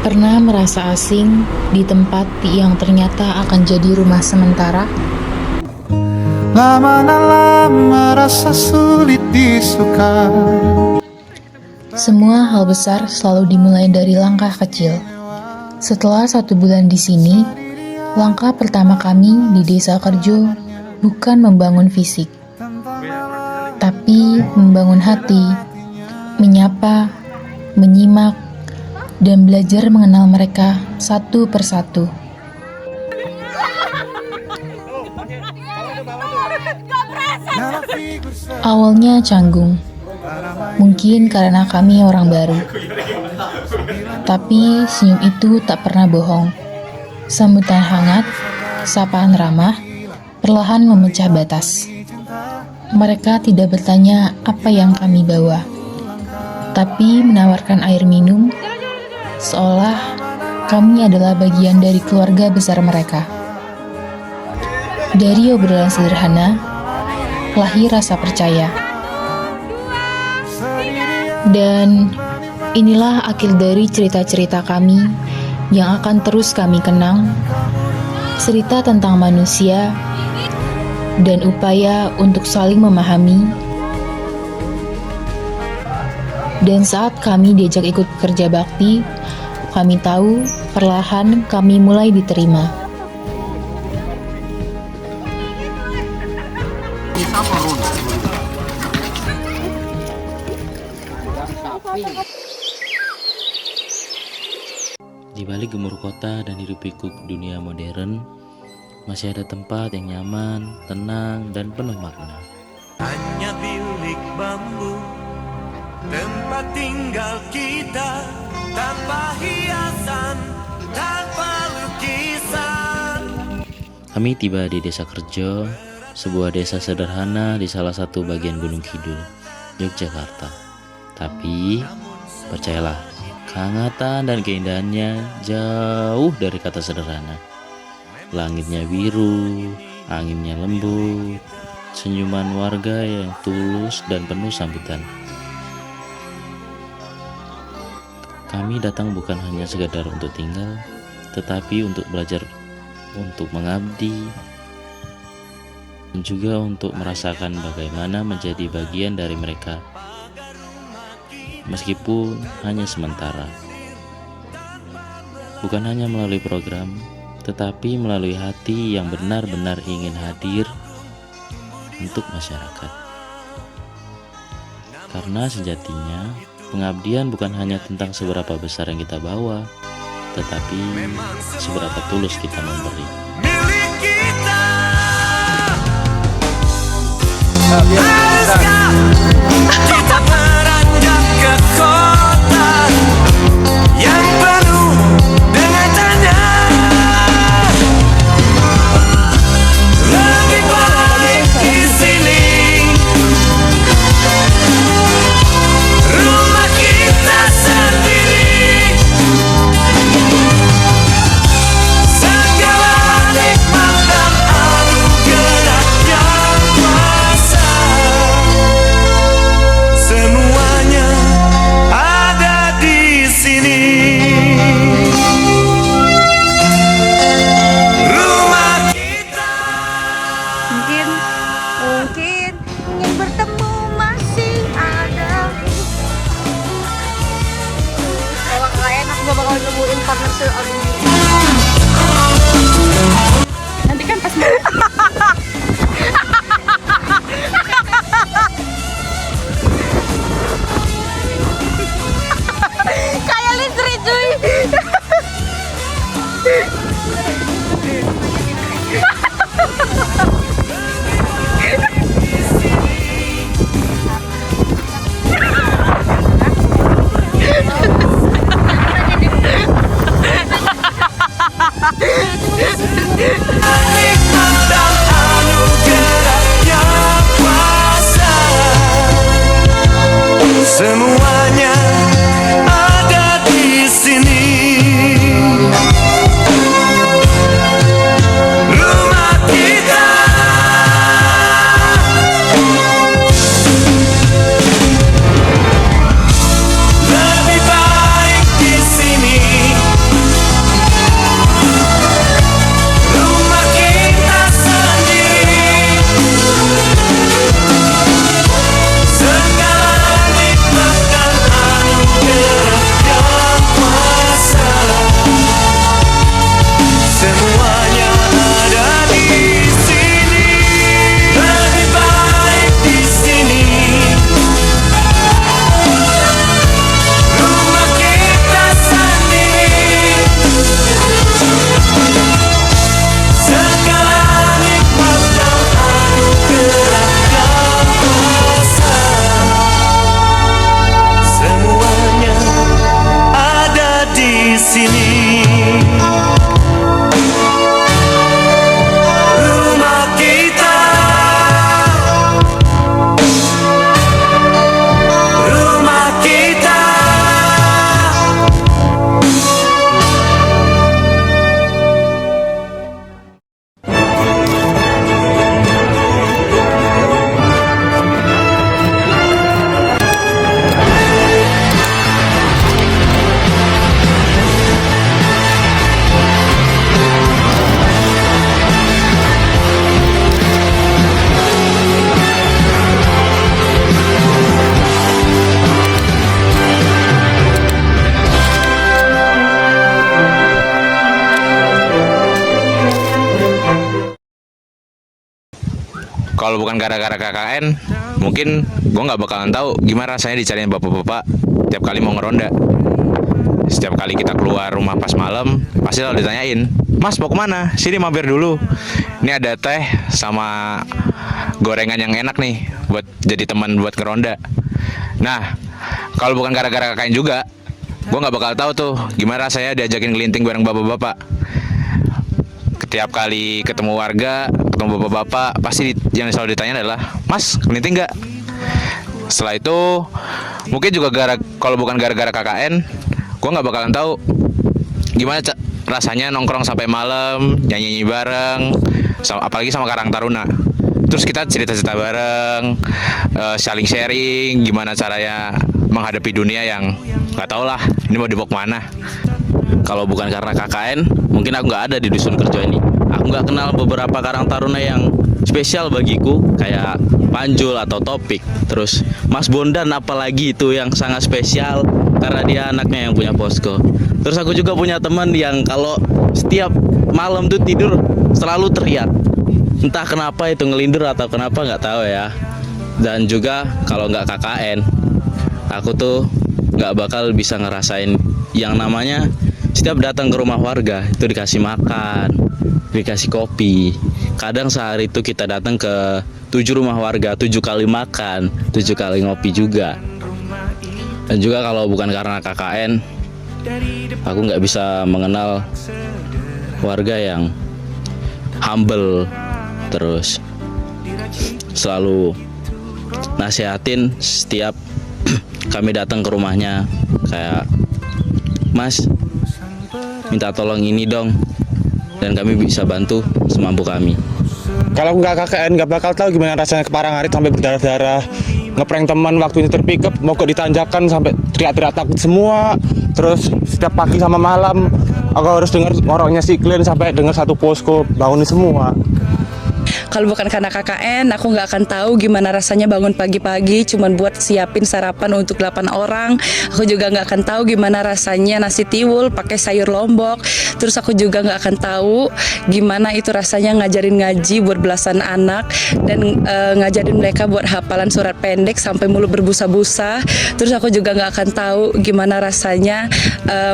Pernah merasa asing di tempat yang ternyata akan jadi rumah sementara? Lama-lama rasa sulit disuka. Semua hal besar selalu dimulai dari langkah kecil. Setelah 1 bulan di sini, langkah pertama kami di Desa Kerjo bukan membangun fisik, tapi membangun hati, menyapa, menyimak, dan belajar mengenal mereka satu persatu. Awalnya canggung, mungkin karena kami orang baru. Tapi senyum itu tak pernah bohong. Sambutan hangat, sapaan ramah, perlahan memecah batas. Mereka tidak bertanya apa yang kami bawa, tapi menawarkan air minum, seolah kami adalah bagian dari keluarga besar mereka. Dari obrolan sederhana, lahir rasa percaya. Dan inilah akhir dari cerita-cerita kami yang akan terus kami kenang, cerita tentang manusia dan upaya untuk saling memahami. Dan saat kami diajak ikut kerja bakti, kami tahu perlahan kami mulai diterima. Di balik gemur kota dan hiruk-pikuk dunia modern, masih ada tempat yang nyaman, tenang, dan penuh makna. Hanya bilik bambu, tempat tinggal kita, tanpa hiasan, tanpa lukisan. Kami tiba di Desa Kerjo, sebuah desa sederhana di salah satu bagian Gunung Kidul, Yogyakarta. Tapi, percayalah, kehangatan dan keindahannya jauh dari kata sederhana. Langitnya biru, anginnya lembut, senyuman warga yang tulus dan penuh sambutan. Kami datang bukan hanya sekedar untuk tinggal, tetapi untuk belajar, untuk mengabdi, dan juga untuk merasakan bagaimana menjadi bagian dari mereka, meskipun hanya sementara. Bukan hanya melalui program, tetapi melalui hati yang benar-benar ingin hadir untuk masyarakat. Karena sejatinya, pengabdian bukan hanya tentang seberapa besar yang kita bawa, tetapi seberapa tulus kita memberi. Milik kita, haruskah kita beranjak ke kota yang penuh dengan tanya? Lebih baik di sini, rumah kita sendiri, segala nikmat dan anugerah yang kuasa, semuanya ada di sini. Rumah kita. Mungkin ingin bertemu masih ada. Kalau nggak enak gak bakal nemuin partner seaduh. Nanti kan pas kayak listrik cuy. Nikmat dan anugerah kalau bukan gara-gara KKN, mungkin gue nggak bakalan tahu gimana rasanya dicariin bapak-bapak tiap kali mau ngeronda. Setiap kali kita keluar rumah pas malam, pasti selalu ditanyain, "Mas mau kemana? Sini mampir dulu. Ini ada teh sama gorengan yang enak nih buat jadi teman buat ngeronda." Nah, kalau bukan gara-gara KKN juga, gue nggak bakal tahu tuh gimana rasanya diajakin kelinting bareng bapak-bapak. Setiap kali ketemu warga, ketemu bapak-bapak, pasti yang selalu ditanya adalah, "Mas, kelinting nggak?" Setelah itu, mungkin juga kalau bukan gara-gara KKN, gue nggak bakalan tahu gimana rasanya nongkrong sampai malam, nyanyi bareng, apalagi sama Karang Taruna. Terus kita cerita-cerita bareng, saling sharing, gimana caranya menghadapi dunia yang nggak tau lah, ini mau dibawa kemana. Kalau bukan karena KKN, mungkin aku nggak ada di dusun kerja ini. Aku nggak kenal beberapa Karang Taruna yang spesial bagiku, kayak Panjul atau Topik. Terus Mas Bondan apalagi itu yang sangat spesial karena dia anaknya yang punya posko. Terus aku juga punya teman yang kalau setiap malam tuh tidur selalu teriak. Entah kenapa itu ngelindur atau kenapa nggak tahu ya. Dan juga kalau nggak KKN, aku tuh nggak bakal bisa ngerasain yang namanya setiap datang ke rumah warga itu dikasih makan, dikasih kopi. Kadang sehari itu kita datang ke 7 rumah warga, 7 kali makan, 7 kali ngopi juga. Dan juga kalau bukan karena KKN, aku nggak bisa mengenal warga yang humble, terus selalu nasihatin setiap kami datang ke rumahnya, kayak, "Mas, minta tolong ini dong," dan kami bisa bantu semampu kami. Kalau nggak KKN nggak bakal tahu gimana rasanya ke Parangarit sampai berdarah-darah, ngeprank teman waktu nyetir pickup mogok ditanjakan sampai teriak-teriak takut semua. Terus setiap pagi sama malam aku harus dengar ngoroknya si Glenn sampai dengar satu posko bangunin semua. Kalau bukan karena KKN, aku nggak akan tahu gimana rasanya bangun pagi-pagi cuman buat siapin sarapan untuk 8 orang. Aku juga nggak akan tahu gimana rasanya nasi tiwul pakai sayur lombok. Terus aku juga nggak akan tahu gimana itu rasanya ngajarin ngaji buat belasan anak dan ngajarin mereka buat hafalan surat pendek sampai mulut berbusa-busa. Terus aku juga nggak akan tahu gimana rasanya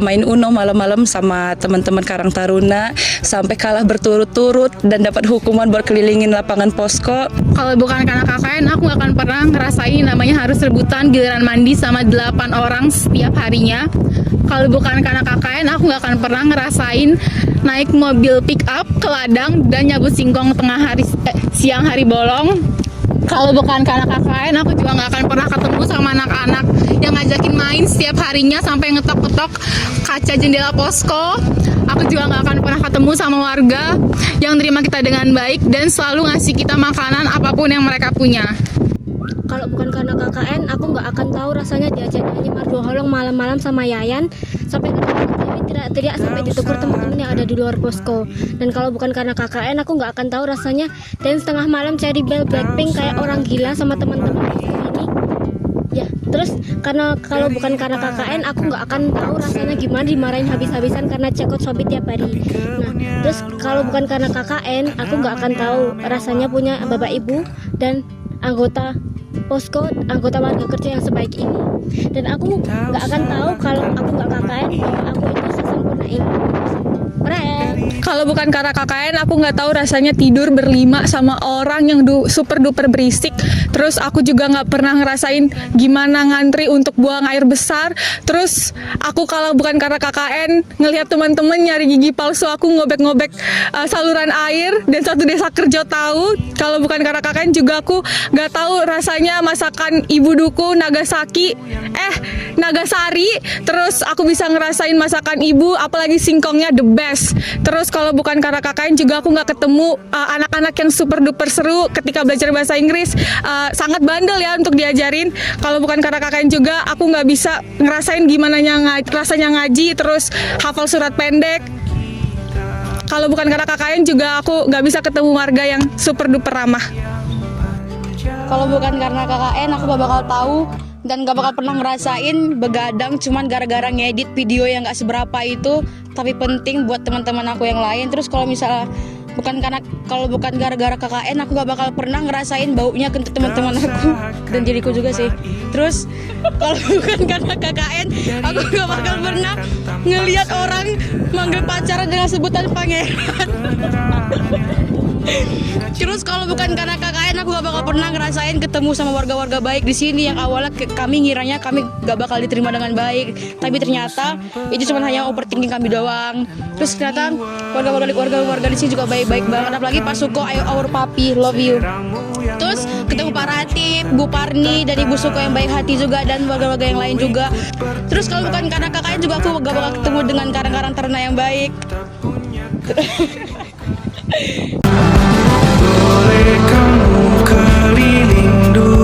main Uno malam-malam sama teman-teman Karang Taruna sampai kalah berturut-turut dan dapat hukuman buat kelilingin lapangan posko. Kalau bukan karena KKN, aku gak akan pernah ngerasain namanya harus rebutan giliran mandi sama 8 orang setiap harinya. Kalau bukan karena KKN, aku gak akan pernah ngerasain naik mobil pick up ke ladang dan nyabut singkong siang hari bolong. Kalau bukan karena KKN, aku juga gak akan pernah ketemu sama anak-anak yang ngajakin main setiap harinya sampai ngetok-ngetok kaca jendela posko. Aku juga gak akan pernah ketemu sama warga yang terima kita dengan baik dan selalu ngasih kita makanan apapun yang mereka punya. Kalau bukan karena KKN, aku nggak akan tahu rasanya diajak nyanyi Margo Holong malam-malam sama Yayan sampai teriak-teriak sampai ditegur teman-teman yang ada di luar posko. Dan kalau bukan karena KKN, aku nggak akan tahu rasanya dance tengah malam cari bel Blackpink kayak orang gila sama teman-teman posko ini. Ya, terus kalau bukan karena KKN, aku nggak akan tahu rasanya gimana dimarahin habis-habisan karena cekot shopee tiap hari. Nah, terus kalau bukan karena KKN, aku nggak akan tahu rasanya punya bapak ibu dan anggota posko, anggota warga kerja yang sebaik ini. Dan aku nggak akan tahu kalau aku nggak KKN bahwa aku itu sesempurna ini. Kalau bukan karena KKN, aku nggak tahu rasanya tidur berlima sama orang yang super duper berisik. Terus aku juga nggak pernah ngerasain gimana ngantri untuk buang air besar. Terus aku kalau bukan karena KKN, ngelihat teman-teman nyari gigi palsu, aku ngobek-ngobek saluran air. Dan satu desa kerja tahu. Kalau bukan karena KKN juga aku nggak tahu rasanya masakan ibu duku Nagasari. Terus aku bisa ngerasain masakan ibu, apalagi singkongnya the best. Terus kalau bukan karena KKN juga aku nggak ketemu anak-anak yang super duper seru ketika belajar bahasa Inggris, sangat bandel ya untuk diajarin. Kalau bukan karena KKN juga aku nggak bisa ngerasain gimana rasanya ngaji terus hafal surat pendek. Kalau bukan karena KKN juga aku nggak bisa ketemu warga yang super duper ramah. Kalau bukan karena KKN, aku gak bakal tahu dan gak bakal pernah ngerasain begadang cuman gara-gara ngedit video yang gak seberapa itu, tapi penting buat teman-teman aku yang lain. Terus kalau misalnya Kalau bukan gara-gara KKN aku gak bakal pernah ngerasain baunya ke teman-teman aku dan diriku juga sih. Terus kalau bukan karena KKN aku gak bakal pernah ngelihat orang manggil pacaran dengan sebutan pangeran. Terus kalau bukan karena KKN aku gak bakal pernah ngerasain ketemu sama warga-warga baik di sini yang awalnya kami ngiranya kami gak bakal diterima dengan baik, tapi ternyata itu cuma hanya overthinking kami doang. Terus ternyata warga-warga di sini juga baik-baik banget, apalagi Pak Suko, our papi, love you. Terus ketemu Pak Ratib, Bu Parni dan Ibu Suko yang baik hati juga, dan warga-warga yang lain juga. Terus kalau bukan karena KKN juga aku gak bakal ketemu dengan karang-karang ternak yang baik. Boleh kamu keliling dunia